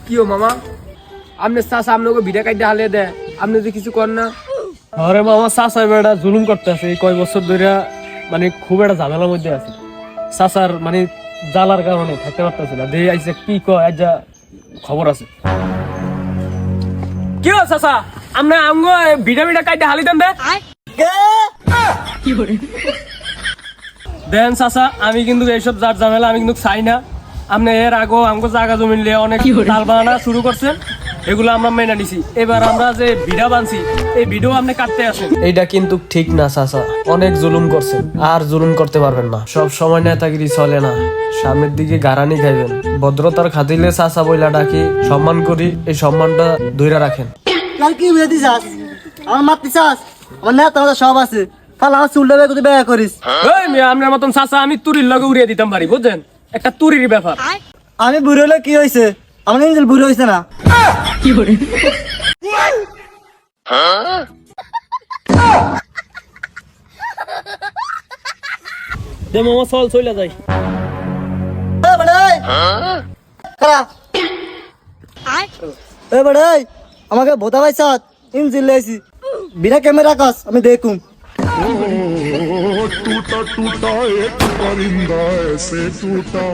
কি ও মামা, আপনি চাষা আপনাকে ভিড়া কাটতে হালে দেয়, আপনি তো কিছু করেন না? আরে মামা চাচা বেটা জুলুম করতে আছে এই কয় বছর ধরে, মানে খুব একটা ঝামেলার মধ্যে আছে। চাচার মানে জ্বালার কারণে থাকতে পারতেছে না। দেখে আইসে কি কয় আজ যা খবর আছে। কি ও চাষা, আপনি আমগো ভিড়া ভিড়া কাটতে হালি দেন দেন চাচা, আমি কিন্তু এইসব যার ঝামেলা আমি কিন্তু চাই না। আপনি এর আগেও আমাকে জায়গা জমি নিয়ে অনেক তাল বানানা শুরু করছেন, এগুলো আমরা মেনে নিছি। এবার আমরা যে ভিড়া বানছি এই ভিডিও আপনি কাটতে আসেন। এইটা কিন্তু ঠিক না চাচা, অনেক জুলুম করছেন, আর জুলুম করতে পারবেন না। সব সময় নেতাগিরি চলে না, সামনের দিকে গারানি খাইবেন। ভদ্রতার খাতিলে চাচা বইলা ডাকি, সম্মান করি, এই সম্মানটা ধইরা রাখেন। কাল কি বিয়ে দিছাস? আমার মারতে চাস? আমার নেতা আমাদের সব আছে, কাল আমার চুলটা বের করে ব্যয় করিস। ওই মেয়ে, আপনার মতন চাষা আমি তুরির লগে উড়িয়ে দিতাম পারি, বুঝছেন? একটা তুরির ব্যাপার। আমি বুড়ো হলে কি হয়েছে? আমার ইঞ্জিল বুড়ো হয়েছে না? দে মামা চল চলে যাই। আমাকে ভোতা পাইছ ইঞ্জিল লেছি, বিনা ক্যামেরা কাজ আমি দেখুম। टूटा टूटा एक परिंदा ऐसे टूटा